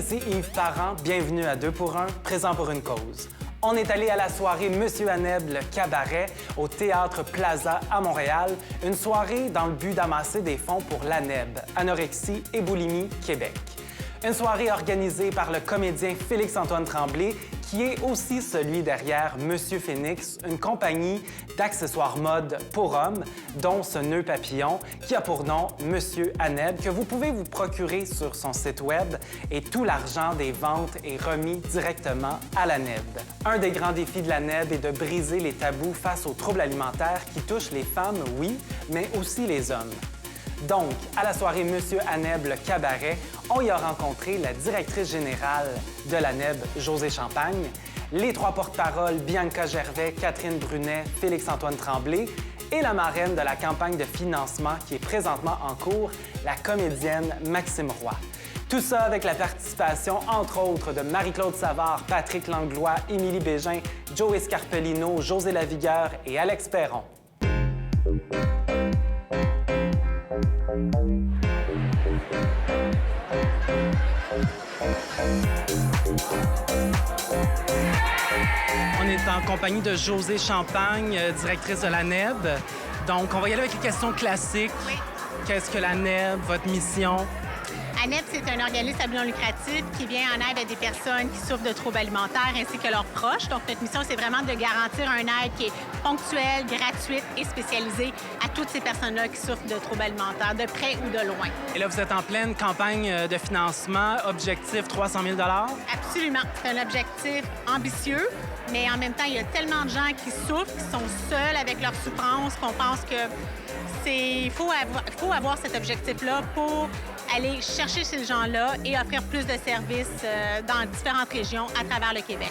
ici Yves Parent. Bienvenue à 2 pour 1, présent pour une cause. On est allé à la soirée Monsieur Aneb, le cabaret, au Théâtre Plaza à Montréal. Une soirée dans le but d'amasser des fonds pour l'Aneb, Anorexie et Boulimie Québec. Une soirée organisée par le comédien Félix-Antoine Tremblay, qui est aussi celui derrière Monsieur Phoenix, une compagnie d'accessoires mode pour hommes, dont ce nœud papillon, qui a pour nom Monsieur Aneb, que vous pouvez vous procurer sur son site web, et tout l'argent des ventes est remis directement à l'Aneb. Un des grands défis de l'Aneb est de briser les tabous face aux troubles alimentaires qui touchent les femmes, oui, mais aussi les hommes. Donc, à la soirée Monsieur Aneb, le cabaret, on y a rencontré la directrice générale de l'Aneb, Josée Champagne, les 3 porte-paroles Bianca Gervais, Catherine Brunet, Félix-Antoine Tremblay et la marraine de la campagne de financement qui est présentement en cours, la comédienne Maxime Roy. Tout ça avec la participation, entre autres, de Marie-Claude Savard, Patrick Langlois, Émilie Bégin, Joey Scarpellino, José Lavigueur et Alex Perron. On est en compagnie de Josée Champagne, directrice de l'Aneb. Donc, on va y aller avec les questions classiques. Oui. Qu'est-ce que l'Aneb, votre mission? ANEB, c'est un organisme à but non lucratif qui vient en aide à des personnes qui souffrent de troubles alimentaires ainsi que leurs proches. Donc, notre mission, c'est vraiment de garantir un aide qui est ponctuelle, gratuite et spécialisée à toutes ces personnes-là qui souffrent de troubles alimentaires, de près ou de loin. Et là, vous êtes en pleine campagne de financement, objectif 300 000 Absolument. C'est un objectif ambitieux, mais en même temps, il y a tellement de gens qui souffrent, qui sont seuls avec leur souffrance, qu'on pense que il faut avoir cet objectif-là pour aller chercher ces gens-là et offrir plus de services dans différentes régions à travers le Québec.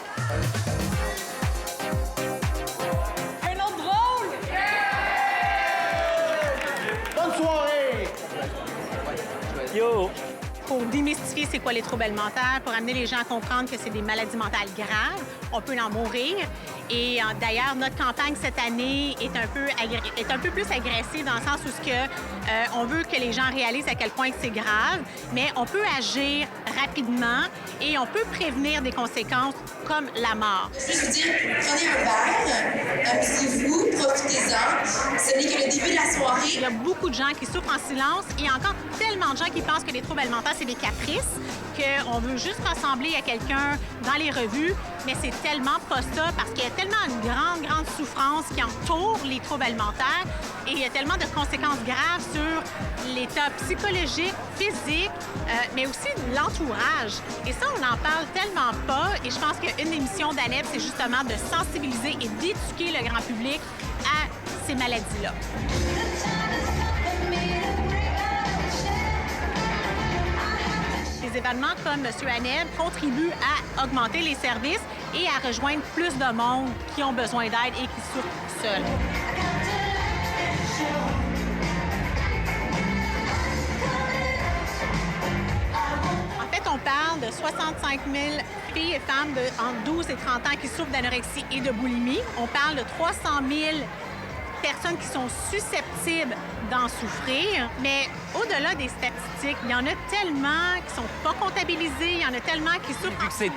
Un autre drôle! Bonne soirée! Yo! Pour démystifier c'est quoi les troubles alimentaires, pour amener les gens à comprendre que c'est des maladies mentales graves, on peut en mourir. Et d'ailleurs, notre campagne cette année est un peu plus agressive dans le sens où on veut que les gens réalisent à quel point c'est grave, mais on peut agir rapidement et on peut prévenir des conséquences comme la mort. Je veux dire, prenez un verre, amusez-vous, profitez-en. Ce n'est que le début de la soirée. Il y a beaucoup de gens qui souffrent en silence et il y a encore tellement de gens qui pensent que les troubles alimentaires, c'est des caprices, qu'on veut juste ressembler à quelqu'un dans les revues, mais c'est tellement pas ça parce qu'il y a tellement une grande souffrance qui entoure les troubles alimentaires et il y a tellement de conséquences graves sur l'état psychologique, physique, mais aussi l'entourage. Et ça, on n'en parle tellement pas et je pense qu'une des missions d'ANEB, c'est justement de sensibiliser et d'éduquer le grand public à ces maladies-là. Des événements comme Monsieur Aneb contribuent à augmenter les services et à rejoindre plus de monde qui ont besoin d'aide et qui souffrent seuls. En fait, on parle de 65 000 filles et femmes entre 12 et 30 ans qui souffrent d'anorexie et de boulimie. On parle de 300 000 personnes qui sont susceptibles d'en souffrir. Mais au-delà des statistiques, il y en a tellement qui sont pas comptabilisés, il y en a tellement qui souffrent. Vu que c'est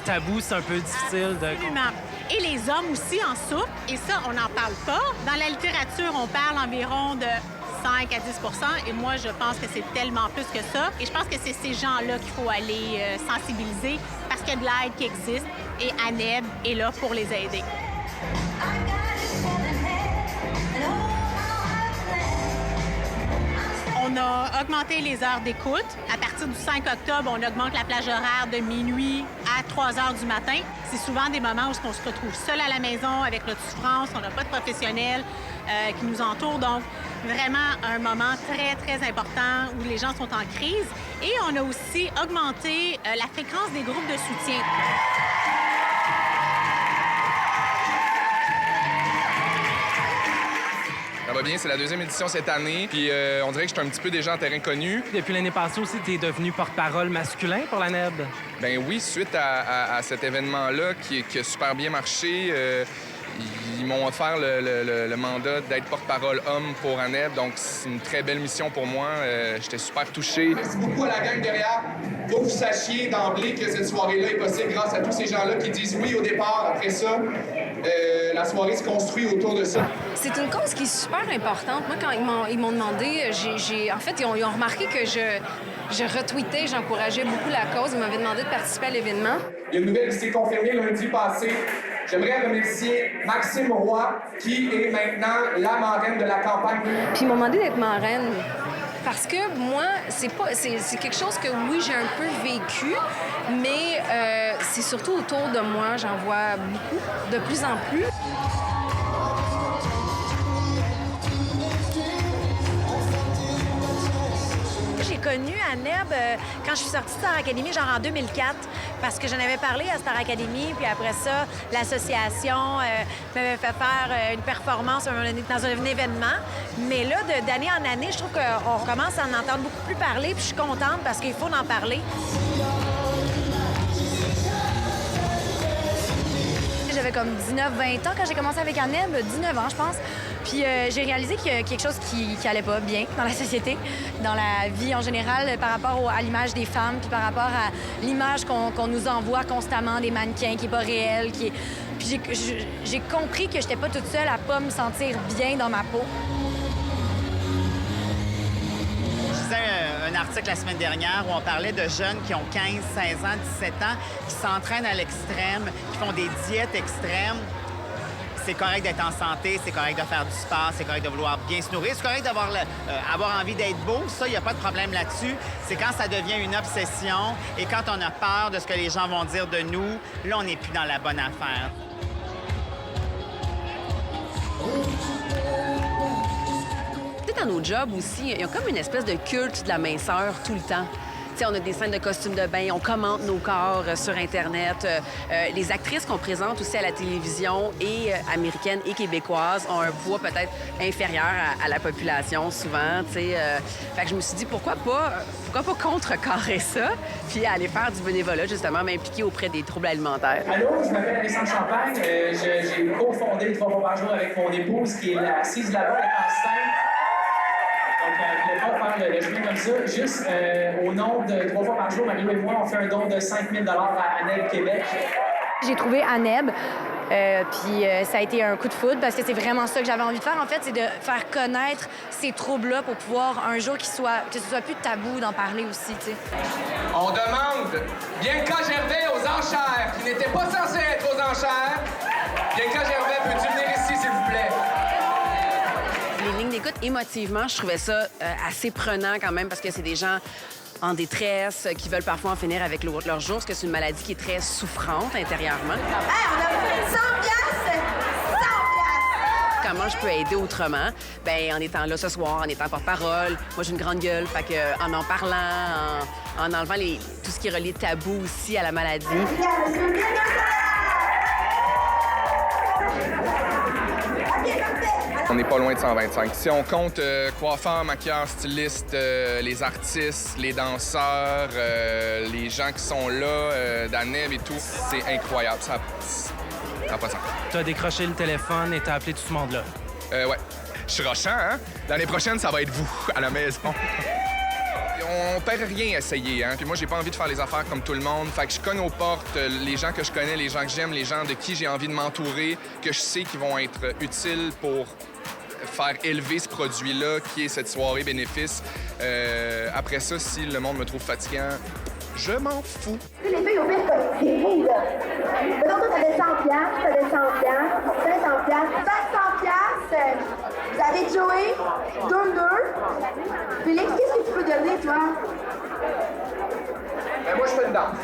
tabou, c'est un peu difficile de... Absolument. Et les hommes aussi en souffrent, et ça, on n'en parle pas. Dans la littérature, on parle environ de 5 à 10 et moi, je pense que c'est tellement plus que ça. Et je pense que c'est ces gens-là qu'il faut aller sensibiliser parce qu'il y a de l'aide qui existe et ANEB est là pour les aider. On a augmenté les heures d'écoute. À partir du 5 octobre, on augmente la plage horaire de minuit à 3 heures du matin. C'est souvent des moments où on se retrouve seul à la maison avec notre souffrance. On n'a pas de professionnels qui nous entourent. Donc, vraiment un moment très important où les gens sont en crise. Et on a aussi augmenté la fréquence des groupes de soutien. Ça va bien, c'est la 2e édition cette année, puis on dirait que je suis un petit peu déjà en terrain connu. Depuis l'année passée aussi, tu es devenu porte-parole masculin pour l'Aneb. Ben oui, suite à cet événement-là qui a super bien marché, Ils m'ont offert le mandat d'être porte-parole homme pour ANEB, donc c'est une très belle mission pour moi. J'étais super touché. Merci beaucoup à la gang derrière. Il faut que vous sachiez d'emblée que cette soirée-là est possible grâce à tous ces gens-là qui disent oui au départ. Après ça, la soirée se construit autour de ça. C'est une cause qui est super importante. Moi, quand ils m'ont demandé, en fait, ils ont remarqué que je retweetais, j'encourageais beaucoup la cause. Ils m'avaient demandé de participer à l'événement. Il y a une nouvelle qui s'est confirmée lundi passé. J'aimerais remercier Maxime Roy, qui est maintenant la marraine de la campagne. Puis ils m'ont demandé d'être marraine. Parce que moi, c'est quelque chose que, oui, j'ai un peu vécu, mais c'est surtout autour de moi. J'en vois beaucoup, de plus en plus. J'ai connu ANEB quand je suis sortie de Star Academy, genre en 2004, parce que j'en avais parlé à Star Academy, puis après ça, l'association m'avait fait faire une performance dans un événement. Mais là, d'année en année, je trouve qu'on commence à en entendre beaucoup plus parler, puis je suis contente parce qu'il faut en parler. J'avais comme 19-20 ans quand j'ai commencé avec ANEB, 19 ans, je pense. Puis j'ai réalisé qu'il y a quelque chose qui allait pas bien dans la société, dans la vie en général, par rapport à l'image des femmes, puis par rapport à l'image qu'on nous envoie constamment des mannequins qui est pas réelle. Puis j'ai compris que j'étais pas toute seule à pas me sentir bien dans ma peau. Je lisais un article la semaine dernière où on parlait de jeunes qui ont 15, 16 ans, 17 ans, qui s'entraînent à l'extrême, qui font des diètes extrêmes. C'est correct d'être en santé, c'est correct de faire du sport, c'est correct de vouloir bien se nourrir, c'est correct d'avoir avoir envie d'être beau, ça, il n'y a pas de problème là-dessus. C'est quand ça devient une obsession et quand on a peur de ce que les gens vont dire de nous, là, on n'est plus dans la bonne affaire. Dans nos jobs aussi, il y a comme une espèce de culte de la minceur tout le temps. T'sais, on a des scènes de costumes de bain, on commente nos corps sur Internet. Les actrices qu'on présente aussi à la télévision, et américaines et québécoises, ont un poids peut-être inférieur à la population souvent. Fait que je me suis dit, pourquoi pas contrecarrer ça, puis aller faire du bénévolat, justement, m'impliquer auprès des troubles alimentaires. Allô, je m'appelle Alexandre Champagne. J'ai cofondé 3 fois par jour avec mon épouse, qui est assise là-bas, elle est enceinte. Donc, je ne voulais pas faire le chemin comme ça. Juste au nom de 3 fois par jour, Marie et moi, on fait un don de 5 000 à ANEB Québec. J'ai trouvé ANEB, puis ça a été un coup de foudre parce que c'est vraiment ça que j'avais envie de faire. En fait, c'est de faire connaître ces troubles-là pour pouvoir un jour que ce soit plus tabou d'en parler aussi, tu sais. On demande Bianca Gervais aux enchères, qui n'était pas censée être aux enchères. Bianca Gervais, peux-tu venir ici, s'il vous plaît? Les lignes d'écoute, émotivement, je trouvais ça assez prenant quand même parce que c'est des gens en détresse qui veulent parfois en finir avec leur jour parce que c'est une maladie qui est très souffrante intérieurement. Hey, on a fait 100 piastres! 100 piastres! Comment je peux aider autrement? Bien, en étant là ce soir, en étant porte-parole. Moi, j'ai une grande gueule, fait que en parlant, en enlevant tout ce qui est relié tabou aussi à la maladie. On n'est pas loin de 125. Si on compte coiffeurs, maquilleurs, stylistes, les artistes, les danseurs, les gens qui sont là, d'ANEB et tout, c'est incroyable. Ça n'a pas de sens. T'as décroché le téléphone et t'as appelé tout ce monde-là. Ouais. Je suis rochant, hein? L'année prochaine, ça va être vous, à la maison. On perd rien à essayer, hein? Puis moi, j'ai pas envie de faire les affaires comme tout le monde. Fait que je cogne aux portes les gens que je connais, les gens que j'aime, les gens de qui j'ai envie de m'entourer, que je sais qu'ils vont être utiles pour faire élever ce produit-là, qui est cette soirée bénéfice. Après ça, si le monde me trouve fatigant, je m'en fous. Les filles, au pire, c'est fou, là. Mais donc, toi, t'avais 100 piastres, t'avais 100 piastres, t'avais 100 piastres. 100 piastres, vous avez Joey, donne-deux. Félix, qu'est-ce que tu peux donner, toi? Ben, moi, je fais une danse.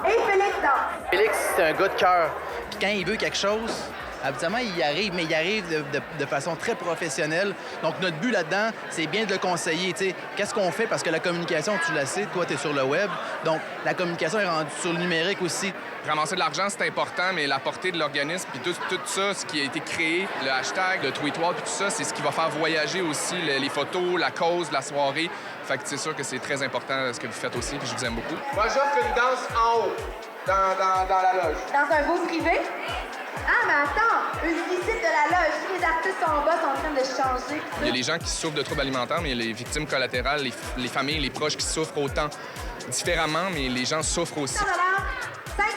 Et Félix danse. Félix, c'est un gars de cœur. Puis quand il veut quelque chose, habituellement, il y arrive, mais il arrive de façon très professionnelle. Donc, notre but là-dedans, c'est bien de le conseiller. T'sais, qu'est-ce qu'on fait? Parce que la communication, tu la sais, toi, tu es sur le web. Donc, la communication est rendue sur le numérique aussi. Ramasser de l'argent, c'est important, mais la portée de l'organisme, puis tout ça, ce qui a été créé, le hashtag, le tweet wall, puis tout ça, c'est ce qui va faire voyager aussi les photos, la cause, la soirée. Fait que c'est sûr que c'est très important ce que vous faites aussi, puis je vous aime beaucoup. Moi, j'offre une danse en haut, dans la loge. Dans un beau privé? Ah, mais attends! Une visite de la loge. Tous les artistes en bas sont en train de changer. Il y a les gens qui souffrent de troubles alimentaires, mais il y a les victimes collatérales, les familles, les proches qui souffrent autant différemment, mais les gens souffrent aussi. 500? 500?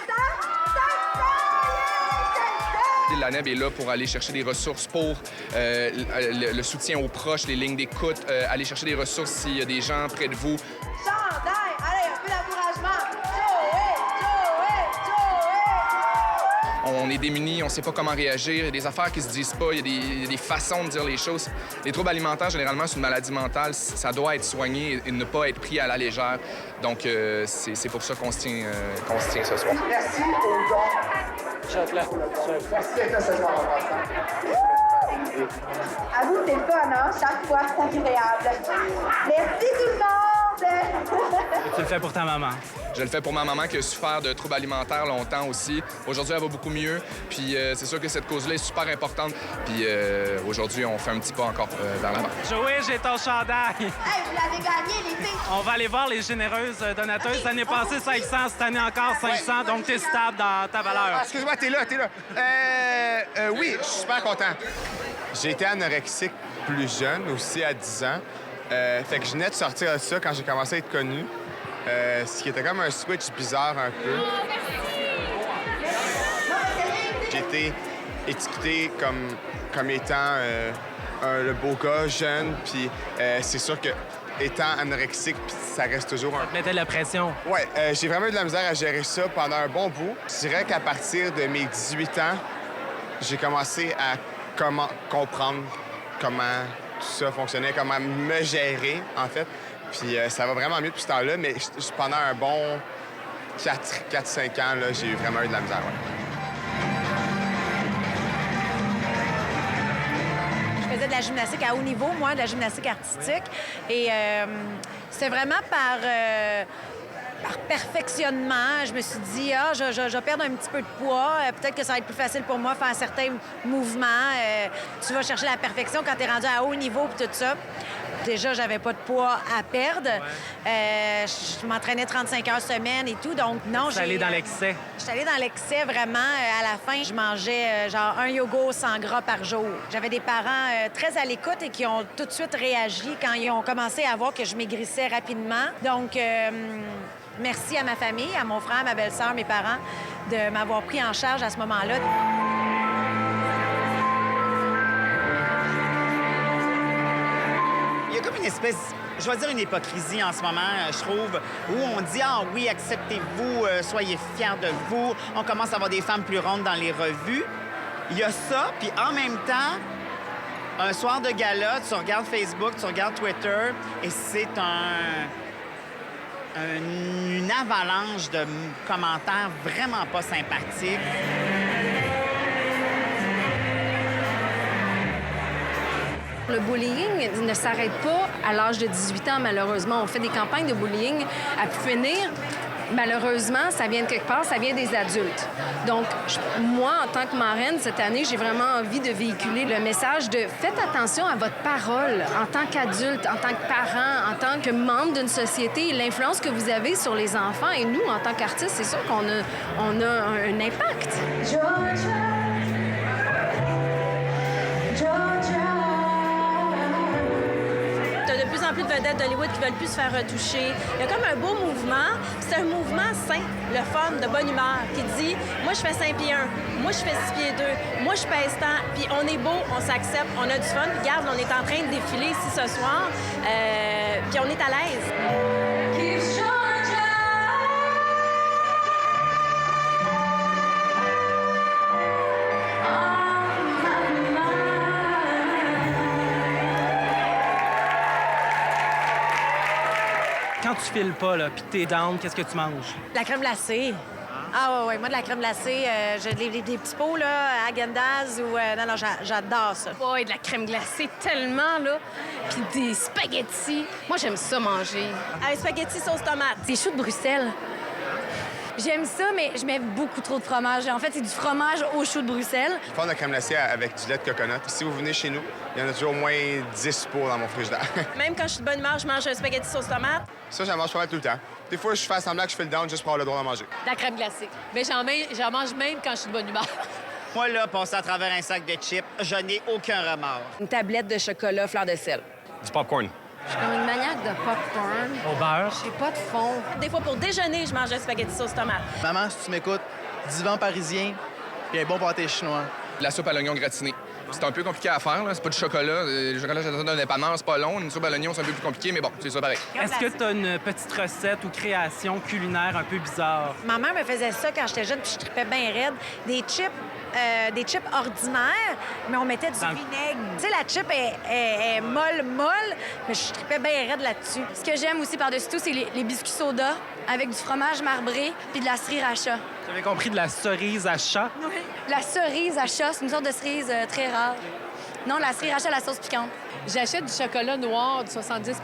La NEB est là pour aller chercher des ressources pour le soutien aux proches, les lignes d'écoute, aller chercher des ressources s'il y a des gens près de vous. Chandail! Allez, un peu d'encouragement! On est démunis, on ne sait pas comment réagir, il y a des affaires qui se disent pas, il y a des façons de dire les choses. Les troubles alimentaires, généralement, c'est une maladie mentale, ça doit être soigné et ne pas être pris à la légère. Donc, c'est pour ça qu'on se tient ce soir. Merci aux dons. Merci d'être ce soir en passant. À vous, c'est le fun, hein? Chaque fois, c'est agréable. Merci tout le monde! Tu le fais pour ta maman. Je le fais pour ma maman qui a souffert de troubles alimentaires longtemps aussi. Aujourd'hui, elle va beaucoup mieux. Puis c'est sûr que cette cause-là est super importante. Puis aujourd'hui, on fait un petit pas encore vers l'avant. Joey, j'ai ton chandail. Hey, vous l'avez gagné, les filles! On va aller voir les généreuses donateuses. L'année passée, 500. Cette année encore, 500. Donc, t'es stable dans ta valeur. Excuse-moi, t'es là. Oui, je suis super content. J'ai été anorexique plus jeune, aussi à 10 ans. Fait que je venais de sortir de ça quand j'ai commencé à être connu. Ce qui était comme un switch bizarre un peu. J'ai été étiqueté comme étant le beau gars, jeune, puis c'est sûr que étant anorexique, puis ça reste toujours un... Ça te mettait de la pression. Ouais, j'ai vraiment eu de la misère à gérer ça pendant un bon bout. Je dirais qu'à partir de mes 18 ans, j'ai commencé à comprendre comment tout ça fonctionnait, comment me gérer, en fait. Puis ça va vraiment mieux depuis ce temps-là, mais pendant un bon 4-5 ans, là, j'ai vraiment eu de la misère. Ouais. Je faisais de la gymnastique à haut niveau, moi, de la gymnastique artistique. Et c'était vraiment par perfectionnement. Je me suis dit, je vais perdre un petit peu de poids. Peut-être que ça va être plus facile pour moi de faire certains mouvements. Tu vas chercher la perfection quand tu es rendu à haut niveau et tout ça. Déjà, j'avais pas de poids à perdre. Ouais. Je m'entraînais 35 heures semaine et tout. Donc, non, j'ai... allée dans l'excès. J'étais allée dans l'excès, vraiment. À la fin, je mangeais genre un yogourt sans gras par jour. J'avais des parents très à l'écoute et qui ont tout de suite réagi quand ils ont commencé à voir que je maigrissais rapidement. Donc, merci à ma famille, à mon frère, à ma belle-sœur, mes parents, de m'avoir pris en charge à ce moment-là. Il y a comme une espèce, je vais dire une hypocrisie en ce moment, je trouve, où on dit « Ah oui, acceptez-vous, soyez fiers de vous ». On commence à avoir des femmes plus rondes dans les revues. Il y a ça, puis en même temps, un soir de gala, tu regardes Facebook, tu regardes Twitter, et c'est une avalanche de commentaires vraiment pas sympathiques. Le bullying ne s'arrête pas à l'âge de 18 ans, malheureusement. On fait des campagnes de bullying à pu finir. Malheureusement, ça vient de quelque part, ça vient des adultes. Donc, moi, en tant que marraine, cette année, j'ai vraiment envie de véhiculer le message de faites attention à votre parole en tant qu'adulte, en tant que parent, en tant que membre d'une société, l'influence que vous avez sur les enfants. Et nous, en tant qu'artistes, c'est sûr qu'on a un impact. Georgia. De plus en plus de vedettes d'Hollywood qui veulent plus se faire retoucher. Il y a comme un beau mouvement. C'est un mouvement sain, le fun, de bonne humeur, qui dit « Moi, je fais 5 pieds 1. Moi, je fais 6 pieds 2. Moi, je pèse tant. » Puis on est beau, on s'accepte, on a du fun. Regarde, on est en train de défiler ici ce soir. Puis on est à l'aise. Quand tu files pas, là, puis t'es down, qu'est-ce que tu manges? La crème glacée. Ah ouais, moi, de la crème glacée, j'ai des petits pots, là, à Häagen-Dazs ou... non, j'adore ça. Ouais, de la crème glacée tellement, là. Puis des spaghettis. Moi, j'aime ça manger. Un spaghetti sauce tomate. Des choux de Bruxelles. J'aime ça, mais je mets beaucoup trop de fromage. En fait, c'est du fromage au chou de Bruxelles. Je prends de la crème glacée avec du lait de coconut. Si vous venez chez nous, il y en a toujours au moins 10 pots dans mon frigidaire. Même quand je suis de bonne humeur, je mange un spaghetti sauce tomate. Ça, j'en mange pas mal tout le temps. Des fois, je fais semblant que je fais le down juste pour avoir le droit d'en manger. La crème glacée. Mais j'en mange même quand je suis de bonne humeur. Moi, là, passer à travers un sac de chips, je n'ai aucun remords. Une tablette de chocolat fleur de sel. Du popcorn. Je suis comme une maniaque de popcorn. Au beurre. J'ai pas de fond. Des fois, pour déjeuner, je mange un spaghetti sauce tomate. Maman, si tu m'écoutes, divan parisien puis un bon pâté chinois. De la soupe à l'oignon gratinée. C'est un peu compliqué à faire, là. C'est pas du chocolat. Le chocolat, j'attends d'un dépanneur, c'est pas long. Une soupe à l'oignon, c'est un peu plus compliqué, mais bon, c'est ça pareil. Est-ce que tu as une petite recette ou création culinaire un peu bizarre? Ma mère me faisait ça quand j'étais jeune, puis je tripais bien raide. Des chips ordinaires, mais on mettait du vinaigre. Tu sais, la chip est molle, mais je tripais bien raide là-dessus. Ce que j'aime aussi par-dessus tout, c'est les biscuits soda avec du fromage marbré puis de la sriracha. J'avais compris de la cerise à chat. Oui. La cerise à chat, c'est une sorte de cerise très rare. Non, la sriracha à la sauce piquante. J'achète du chocolat noir de 70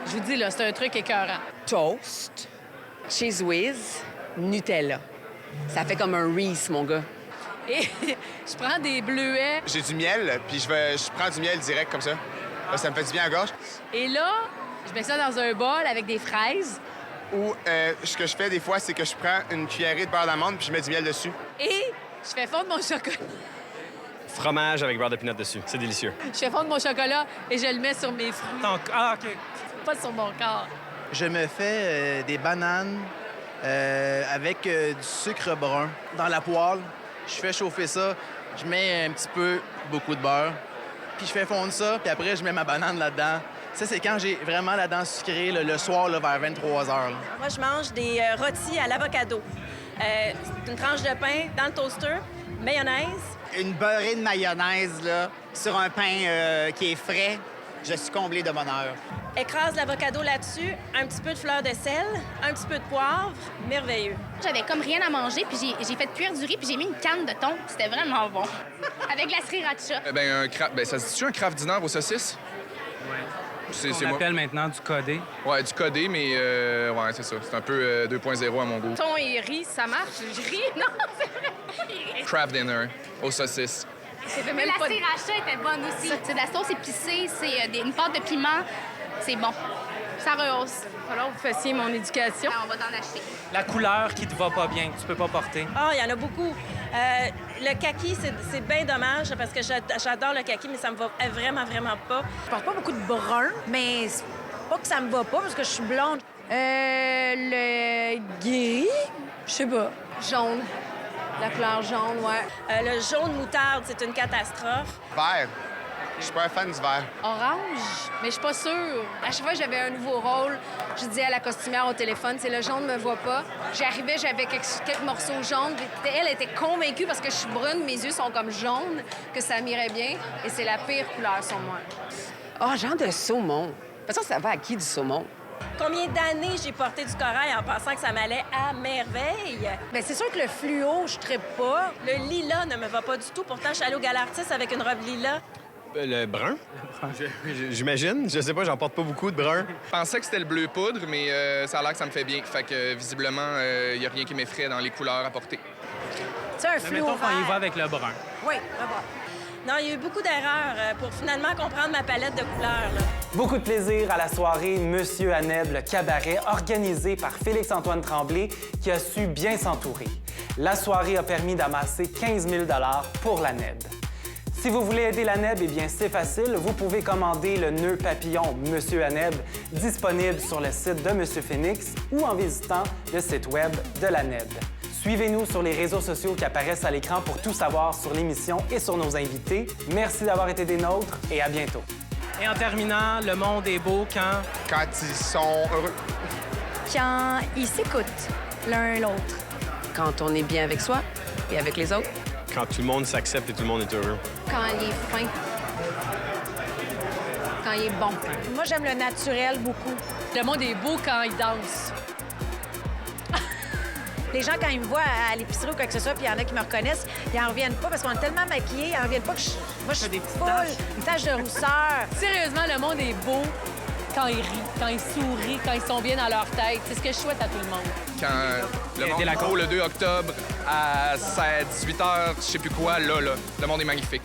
Je vous dis, là, c'est un truc écœurant. Toast, Cheese Whiz, Nutella. Ça fait comme un Reese, mon gars. Et je prends des bleuets. J'ai du miel, puis je prends du miel direct comme ça. Là, ça me fait du bien à la gorge. Et là, je mets ça dans un bol avec des fraises. Ou ce que je fais des fois, c'est que je prends une cuillerée de beurre d'amande puis je mets du miel dessus. Et je fais fondre mon chocolat. Fromage avec beurre de pinot dessus. C'est délicieux. Je fais fondre mon chocolat et je le mets sur mes fruits. Ah, OK. Pas sur mon corps. Je me fais des bananes avec du sucre brun dans la poêle. Je fais chauffer ça. Je mets un petit peu, beaucoup de beurre. Puis je fais fondre ça, puis après, je mets ma banane là-dedans. Ça, c'est quand j'ai vraiment la dent sucrée, le soir, là, vers 23 h. Moi, je mange des rôtis à l'avocado. Une tranche de pain dans le toaster, mayonnaise. Une beurrée de mayonnaise, là, sur un pain qui est frais, je suis comblée de bonheur. Écrase l'avocado là-dessus, un petit peu de fleur de sel, un petit peu de poivre, merveilleux. J'avais comme rien à manger, puis j'ai fait cuire du riz, puis j'ai mis une canne de thon. C'était vraiment bon. Avec la sriracha. Ça se dit-tu un craft dinner aux saucisses? Oui. C'est on appelle maintenant du codé. Ouais, du codé, mais ouais, c'est ça. C'est un peu 2.0 à mon goût. Thon et riz, ça marche? Je ris? Non, c'est vrai. Craft dinner aux saucisses. Mais la sriracha était bonne aussi. C'est de la sauce épicée, c'est une pâte de piment. C'est bon. Ça rehausse. Alors, vous fassiez mon éducation. On va t'en acheter. La couleur qui te va pas bien, que tu peux pas porter. Ah, il y en a beaucoup. Le kaki, c'est bien dommage parce que j'adore le kaki, mais ça me va vraiment, vraiment pas. Je porte pas beaucoup de brun, mais c'est pas que ça me va pas parce que je suis blonde. Le gris, je sais pas. Jaune. La couleur jaune, ouais. Le jaune moutarde, c'est une catastrophe. Vert. Je suis pas un fan du vert. Orange, mais je suis pas sûre. À chaque fois que j'avais un nouveau rôle, je disais à la costumière au téléphone, c'est le jaune me voit pas. J'arrivais, j'avais quelques morceaux jaunes. Elle était convaincue parce que je suis brune, mes yeux sont comme jaunes, que ça m'irait bien. Et c'est la pire couleur sur moi. Oh, genre de saumon. De toute façon, ça va à qui du saumon? Combien d'années j'ai porté du corail en pensant que ça m'allait à merveille? Bien, c'est sûr que le fluo, je trippe pas. Le lilas ne me va pas du tout. Pourtant, je suis allée au Galartis avec une robe lilas. Le brun? J'imagine. Je sais pas, j'en porte pas beaucoup de brun. Je pensais que c'était le bleu poudre, mais ça a l'air que ça me fait bien. Fait que, visiblement, il n'y a rien qui m'effraie dans les couleurs à porter. C'est un fluo mettons vert. qu'on y va avec le brun. Oui, le brun. Non, il y a eu beaucoup d'erreurs pour finalement comprendre ma palette de couleurs. Là. Beaucoup de plaisir à la soirée Monsieur Aneb, le cabaret, organisé par Félix-Antoine Tremblay, qui a su bien s'entourer. La soirée a permis d'amasser 15 000 $ pour la NEB. Si vous voulez aider la NEB, eh bien, c'est facile. Vous pouvez commander le nœud papillon Monsieur Aneb, disponible sur le site de Monsieur Phoenix ou en visitant le site web de la NEB. Suivez-nous sur les réseaux sociaux qui apparaissent à l'écran pour tout savoir sur l'émission et sur nos invités. Merci d'avoir été des nôtres et à bientôt. Et en terminant, le monde est beau quand... Quand ils sont heureux. Quand ils s'écoutent l'un l'autre. Quand on est bien avec soi et avec les autres. Quand tout le monde s'accepte et tout le monde est heureux. Quand il est fin. Quand il est bon. Moi, j'aime le naturel beaucoup. Le monde est beau quand il danse. Les gens, quand ils me voient à l'épicerie ou quoi que ce soit, puis il y en a qui me reconnaissent, ils en reviennent pas parce qu'on est tellement maquillés, ils en reviennent pas que moi, je suis une tache de rousseur. Sérieusement, le monde est beau quand ils rient, quand ils sourient, quand ils sont bien dans leur tête. C'est ce que je souhaite à tout le monde. Quand le monde est beau le 2 octobre à 18 h, je sais plus quoi, là, le monde est magnifique.